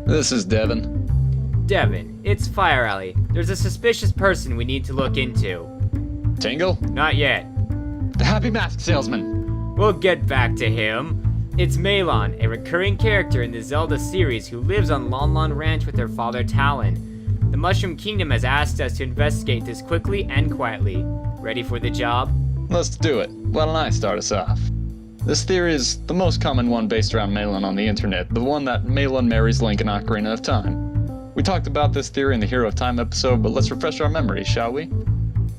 This is Devon. Devon, it's Fireally. There's a suspicious person we need to look into. Tingle? Not yet. The Happy Mask Salesman. We'll get back to him. It's Malon, a recurring character in the Zelda series who lives on Malon Ranch with her father Talon. The Mushroom Kingdom has asked us to investigate this quickly and quietly. Ready for the job? Let's do it. Why don't I start us off? This theory is the most common one based around Malon on the internet, the one that Malon marries Link in Ocarina of Time. We talked about this theory in the Hero of Time episode, but let's refresh our memories, shall we?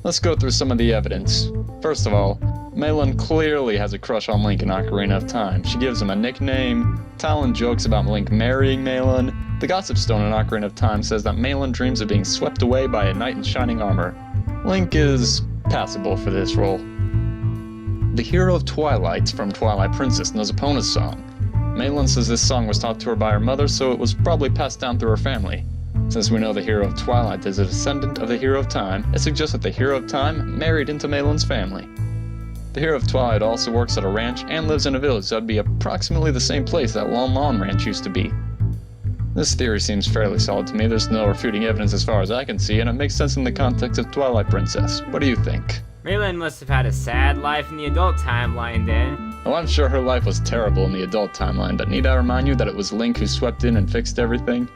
Let's go through some of the evidence. First of all, Malon clearly has a crush on Link in Ocarina of Time. She gives him a nickname, Talon jokes about Link marrying Malon. The Gossip Stone in Ocarina of Time says that Malon dreams of being swept away by a knight in shining armor. Link is passable for this role. The Hero of Twilight from Twilight Princess knows Epona's song. Malon says this song was taught to her by her mother, so it was probably passed down through her family. Since we know the Hero of Twilight is a descendant of the Hero of Time, it suggests that the Hero of Time married into Malon's family. The Hero of Twilight also works at a ranch and lives in a village that would be approximately the same place that Lon Lon Ranch used to be. This theory seems fairly solid to me. There's no refuting evidence as far as I can see, and it makes sense in the context of Twilight Princess. What do you think? Malon must have had a sad life in the adult timeline then. Oh, I'm sure her life was terrible in the adult timeline, but need I remind you that it was Link who swept in and fixed everything?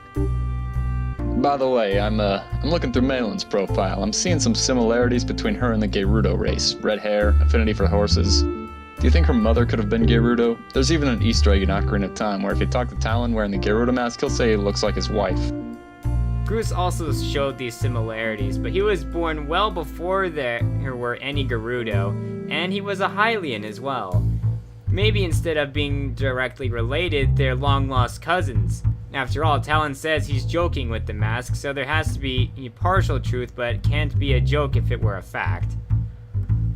By the way, I'm looking through Malon's profile. I'm seeing some similarities between her and the Gerudo race. Red hair, affinity for horses. Do you think her mother could have been Gerudo? There's even an Easter egg in Ocarina of Time where if you talk to Talon wearing the Gerudo mask, he'll say he looks like his wife. Bruce also showed these similarities, but he was born well before there were any Gerudo, and he was a Hylian as well. Maybe instead of being directly related, they're long-lost cousins. After all, Talon says he's joking with the mask, so there has to be a partial truth, but it can't be a joke if it were a fact.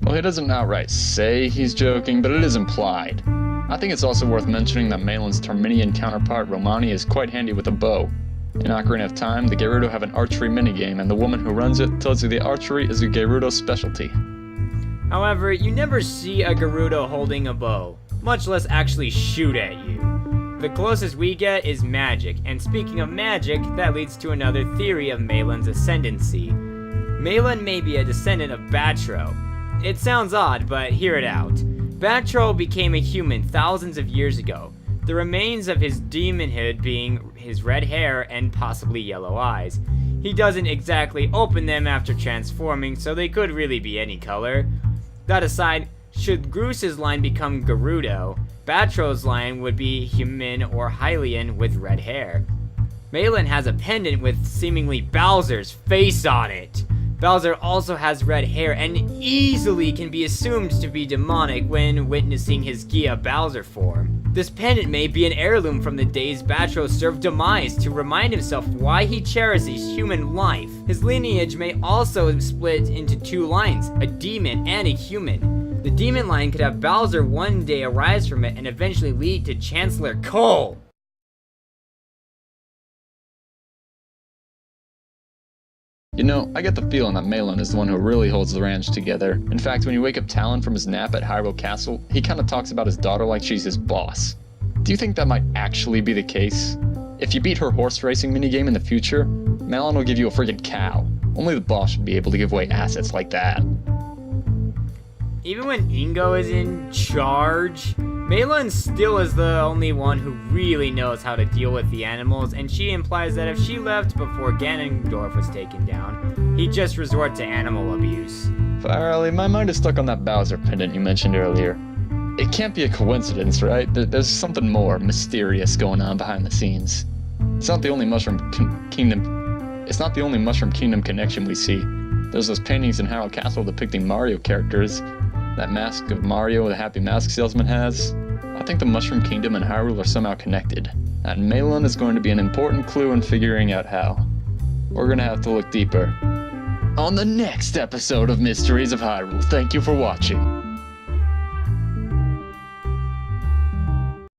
Well, he doesn't outright say he's joking, but it is implied. I think it's also worth mentioning that Malon's Terminian counterpart, Romani, is quite handy with a bow. In Ocarina of Time, the Gerudo have an archery minigame, and the woman who runs it tells you the archery is a Gerudo specialty. However, you never see a Gerudo holding a bow, much less actually shoot at you. The closest we get is magic, and speaking of magic, that leads to another theory of Malon's ascendancy. Malon may be a descendant of Batro. It sounds odd, but hear it out. Batro became a human thousands of years ago, the remains of his demonhood being his red hair and possibly yellow eyes. He doesn't exactly open them after transforming, so they could really be any color. That aside, should Groos's line become Gerudo, Batro's line would be human or Hylian with red hair. Malon has a pendant with seemingly Bowser's face on it. Bowser also has red hair and easily can be assumed to be demonic when witnessing his Gia Bowser form. This pendant may be an heirloom from the days Batro served Demise to remind himself why he cherishes human life. His lineage may also split into two lines, a demon and a human. The demon line could have Bowser one day arise from it and eventually lead to Chancellor Cole. You know, I get the feeling that Malon is the one who really holds the ranch together. In fact, when you wake up Talon from his nap at Hyrule Castle, he kinda talks about his daughter like she's his boss. Do you think that might actually be the case? If you beat her horse racing minigame in the future, Malon will give you a friggin' cow. Only the boss should be able to give away assets like that. Even when Ingo is in charge, Malon still is the only one who really knows how to deal with the animals, and she implies that if she left before Ganondorf was taken down, he'd just resort to animal abuse. Fireally, my mind is stuck on that Bowser pendant you mentioned earlier. It can't be a coincidence, right? There's something more mysterious going on behind the scenes. It's not the only Mushroom Kingdom connection we see. There's those paintings in Hyrule Castle depicting Mario characters. That mask of Mario the Happy Mask Salesman has. I think the Mushroom Kingdom and Hyrule are somehow connected, and Malon is going to be an important clue in figuring out how. We're gonna have to look deeper on the next episode of Mysteries of Hyrule. Thank you for watching.